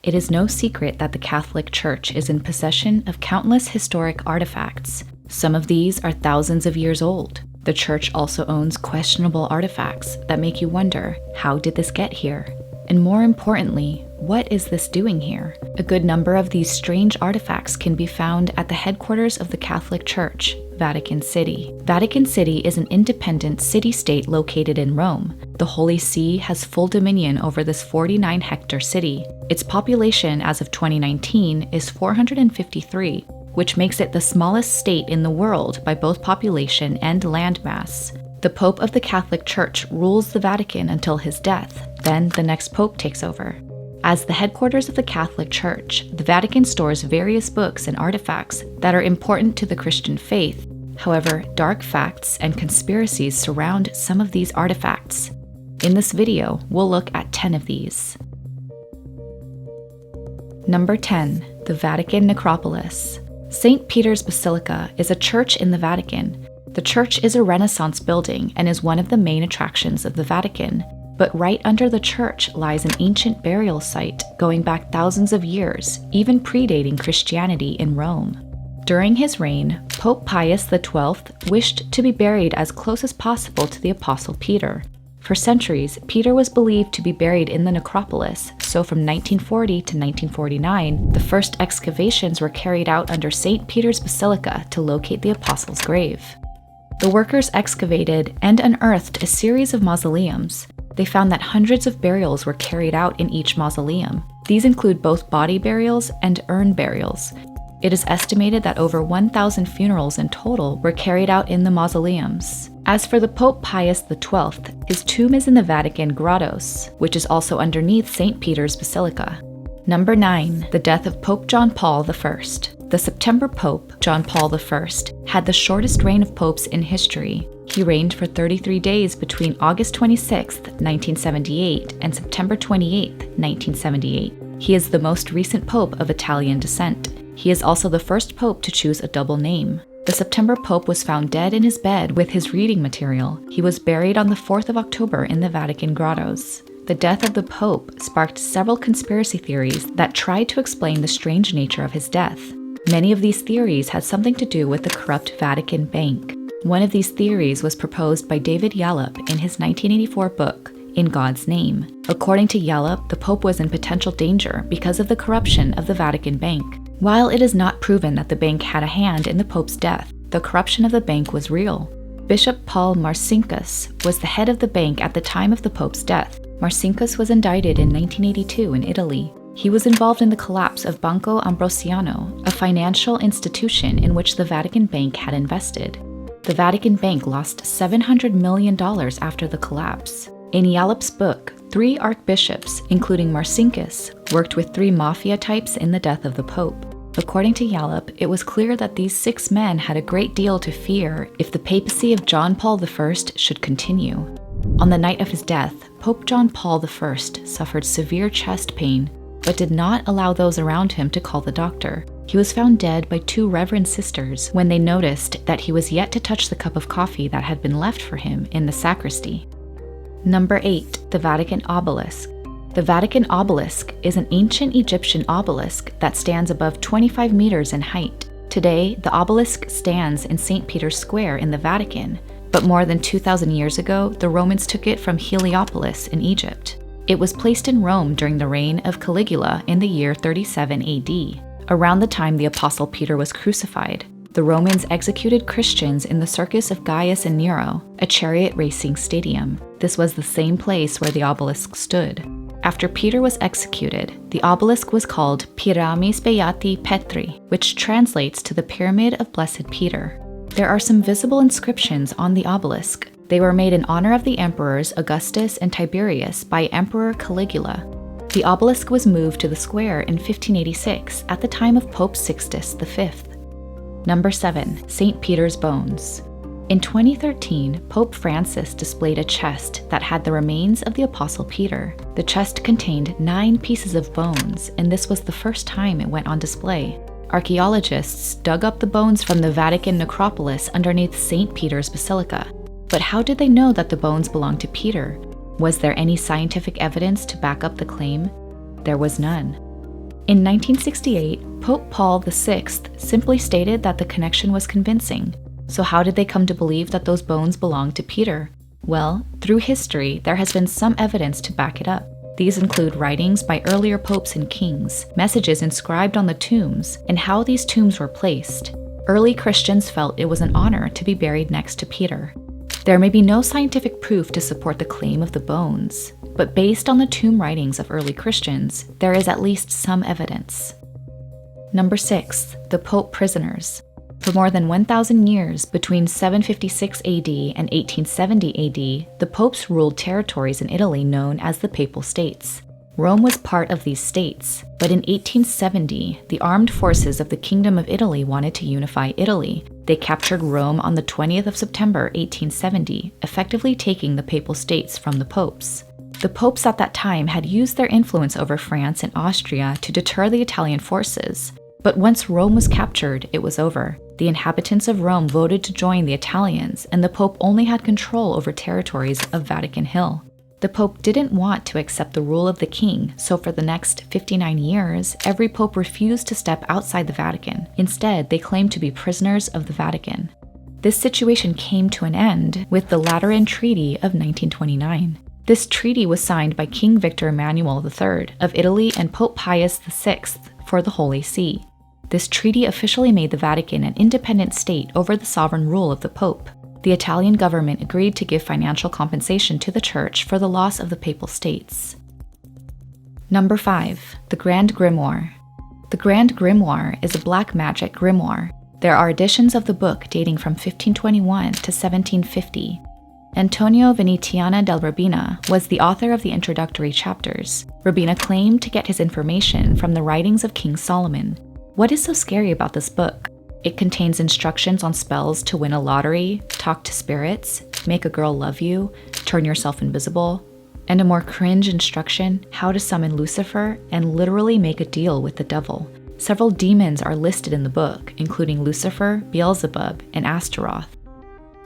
It is no secret that the Catholic Church is in possession of countless historic artifacts. Some of these are thousands of years old. The Church also owns questionable artifacts that make you wonder, how did this get here? And more importantly, what is this doing here? A good number of these strange artifacts can be found at the headquarters of the Catholic Church, Vatican City. Vatican City is an independent city-state located in Rome. The Holy See has full dominion over this 49-hectare city. Its population as of 2019 is 453, which makes it the smallest state in the world by both population and landmass. The Pope of the Catholic Church rules the Vatican until his death, then the next Pope takes over. As the headquarters of the Catholic Church, the Vatican stores various books and artifacts that are important to the Christian faith. However, dark facts and conspiracies surround some of these artifacts. In this video, we'll look at 10 of these. Number 10. The Vatican Necropolis. St. Peter's Basilica is a church in the Vatican. The church is a Renaissance building and is one of the main attractions of the Vatican. But right under the church lies an ancient burial site going back thousands of years, even predating Christianity in Rome. During his reign, Pope Pius XII wished to be buried as close as possible to the Apostle Peter. For centuries, Peter was believed to be buried in the necropolis, so from 1940 to 1949, the first excavations were carried out under St. Peter's Basilica to locate the Apostle's grave. The workers excavated and unearthed a series of mausoleums. They found that hundreds of burials were carried out in each mausoleum. These include both body burials and urn burials. It is estimated that over 1,000 funerals in total were carried out in the mausoleums. As for the Pope Pius XII, his tomb is in the Vatican Grottos, which is also underneath St. Peter's Basilica. Number 9. The death of Pope John Paul I. The September Pope, John Paul I, had the shortest reign of popes in history. He reigned for 33 days between August 26, 1978 and September 28, 1978. He is the most recent pope of Italian descent. He is also the first pope to choose a double name. The September Pope was found dead in his bed with his reading material. He was buried on the 4th of October in the Vatican Grottos. The death of the Pope sparked several conspiracy theories that tried to explain the strange nature of his death. Many of these theories had something to do with the corrupt Vatican Bank. One of these theories was proposed by David Yallop in his 1984 book, In God's Name. According to Yallop, the Pope was in potential danger because of the corruption of the Vatican Bank. While it is not proven that the bank had a hand in the Pope's death, the corruption of the bank was real. Bishop Paul Marcinkus was the head of the bank at the time of the Pope's death. Marcinkus was indicted in 1982 in Italy. He was involved in the collapse of Banco Ambrosiano, a financial institution in which the Vatican Bank had invested. The Vatican Bank lost $700 million after the collapse. In Yallop's book, 3 archbishops, including Marcinkus, worked with 3 mafia types in the death of the Pope. According to Yallop, it was clear that these 6 men had a great deal to fear if the papacy of John Paul I should continue. On the night of his death, Pope John Paul I suffered severe chest pain, but did not allow those around him to call the doctor. He was found dead by 2 reverend sisters when they noticed that he was yet to touch the cup of coffee that had been left for him in the sacristy. Number 8. The Vatican Obelisk. The Vatican Obelisk is an ancient Egyptian obelisk that stands above 25 meters in height. Today, the obelisk stands in St. Peter's Square in the Vatican, but more than 2,000 years ago, the Romans took it from Heliopolis in Egypt. It was placed in Rome during the reign of Caligula in the year 37 AD. Around the time the Apostle Peter was crucified, the Romans executed Christians in the Circus of Gaius and Nero, a chariot racing stadium. This was the same place where the obelisk stood. After Peter was executed, the obelisk was called Pyramis Beati Petri, which translates to the Pyramid of Blessed Peter. There are some visible inscriptions on the obelisk. They were made in honor of the emperors Augustus and Tiberius by Emperor Caligula. The obelisk was moved to the square in 1586 at the time of Pope Sixtus V. Number 7. St. Peter's Bones. In 2013, Pope Francis displayed a chest that had the remains of the Apostle Peter. The chest contained 9 pieces of bones, and this was the first time it went on display. Archaeologists dug up the bones from the Vatican Necropolis underneath St. Peter's Basilica. But how did they know that the bones belonged to Peter? Was there any scientific evidence to back up the claim? There was none. In 1968, Pope Paul VI simply stated that the connection was convincing. So how did they come to believe that those bones belonged to Peter? Well, through history, there has been some evidence to back it up. These include writings by earlier popes and kings, messages inscribed on the tombs, and how these tombs were placed. Early Christians felt it was an honor to be buried next to Peter. There may be no scientific proof to support the claim of the bones, but based on the tomb writings of early Christians, there is at least some evidence. Number 6. The Pope prisoners. For more than 1,000 years, between 756 AD and 1870 AD, the popes ruled territories in Italy known as the Papal States. Rome was part of these states, but in 1870, the armed forces of the Kingdom of Italy wanted to unify Italy. They captured Rome on the 20th of September 1870, effectively taking the Papal States from the popes. The popes at that time had used their influence over France and Austria to deter the Italian forces. But once Rome was captured, it was over. The inhabitants of Rome voted to join the Italians, and the Pope only had control over territories of Vatican Hill. The Pope didn't want to accept the rule of the king, so for the next 59 years, every Pope refused to step outside the Vatican. Instead, they claimed to be prisoners of the Vatican. This situation came to an end with the Lateran Treaty of 1929. This treaty was signed by King Victor Emmanuel III of Italy and Pope Pius VI for the Holy See. This treaty officially made the Vatican an independent state over the sovereign rule of the Pope. The Italian government agreed to give financial compensation to the Church for the loss of the Papal States. Number 5. The Grand Grimoire. The Grand Grimoire is a black magic grimoire. There are editions of the book dating from 1521 to 1750. Antonio Venetiana del Rabina was the author of the introductory chapters. Rabina claimed to get his information from the writings of King Solomon. What is so scary about this book? It contains instructions on spells to win a lottery, talk to spirits, make a girl love you, turn yourself invisible, and a more cringe instruction, how to summon Lucifer and literally make a deal with the devil. Several demons are listed in the book, including Lucifer, Beelzebub, and Astaroth.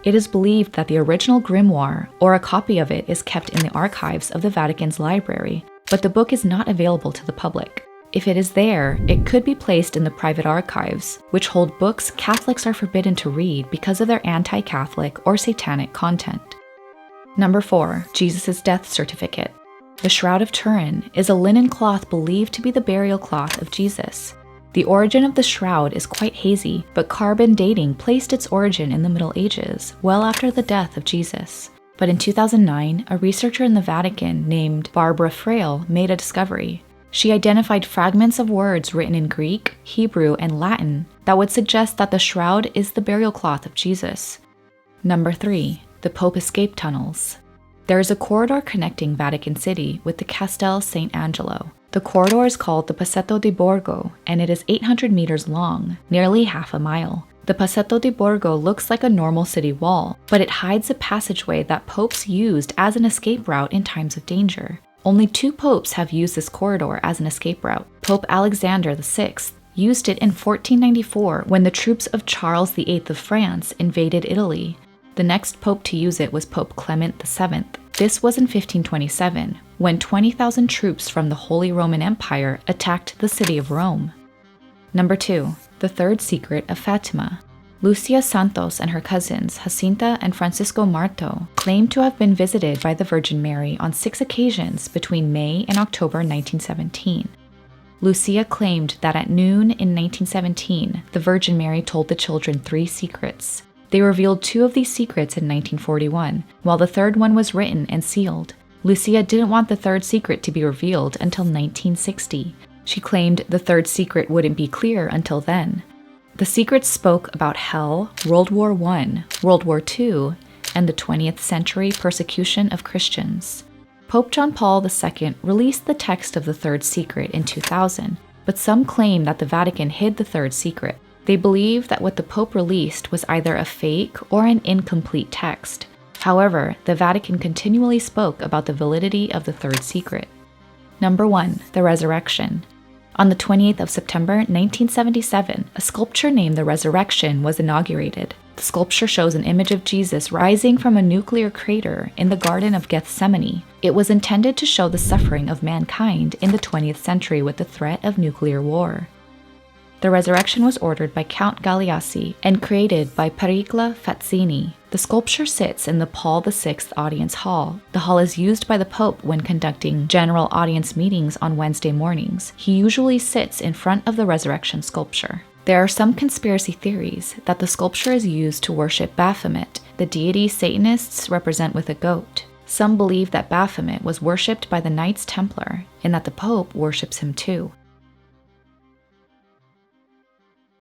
It is believed that the original grimoire, or a copy of it, is kept in the archives of the Vatican's library, but the book is not available to the public. If it is there, it could be placed in the private archives, which hold books Catholics are forbidden to read because of their anti-Catholic or satanic content. Number 4. Jesus' death certificate. The Shroud of Turin is a linen cloth believed to be the burial cloth of Jesus. The origin of the shroud is quite hazy, but carbon dating placed its origin in the Middle Ages, well after the death of Jesus. But in 2009, a researcher in the Vatican named Barbara Frail made a discovery. She identified fragments of words written in Greek, Hebrew, and Latin that would suggest that the shroud is the burial cloth of Jesus. Number 3. The Pope Escape Tunnels. There is a corridor connecting Vatican City with the Castel Sant'Angelo. The corridor is called the Passetto di Borgo, and it is 800 meters long, nearly half a mile. The Passetto di Borgo looks like a normal city wall, but it hides a passageway that popes used as an escape route in times of danger. Only 2 popes have used this corridor as an escape route. Pope Alexander VI used it in 1494 when the troops of Charles VIII of France invaded Italy. The next pope to use it was Pope Clement VII. This was in 1527, when 20,000 troops from the Holy Roman Empire attacked the city of Rome. Number 2. The Third Secret of Fatima. Lucia Santos and her cousins, Jacinta and Francisco Marto, claimed to have been visited by the Virgin Mary on 6 occasions between May and October 1917. Lucia claimed that at noon in 1917, the Virgin Mary told the children 3 secrets. They revealed 2 of these secrets in 1941, while the third one was written and sealed. Lucia didn't want the third secret to be revealed until 1960. She claimed the third secret wouldn't be clear until then. The secrets spoke about hell, World War I, World War II, and the 20th century persecution of Christians. Pope John Paul II released the text of the third secret in 2000, but some claim that the Vatican hid the third secret. They believe that what the Pope released was either a fake or an incomplete text. However, the Vatican continually spoke about the validity of the third secret. Number 1. The Resurrection. On the 28th of September 1977, a sculpture named the Resurrection was inaugurated. The sculpture shows an image of Jesus rising from a nuclear crater in the Garden of Gethsemane. It was intended to show the suffering of mankind in the 20th century with the threat of nuclear war. The Resurrection was ordered by Count Galeazzi and created by Pericla Fazzini. The sculpture sits in the Paul VI Audience Hall. The hall is used by the Pope when conducting general audience meetings on Wednesday mornings. He usually sits in front of the Resurrection sculpture. There are some conspiracy theories that the sculpture is used to worship Baphomet, the deity Satanists represent with a goat. Some believe that Baphomet was worshipped by the Knights Templar and that the Pope worships him too.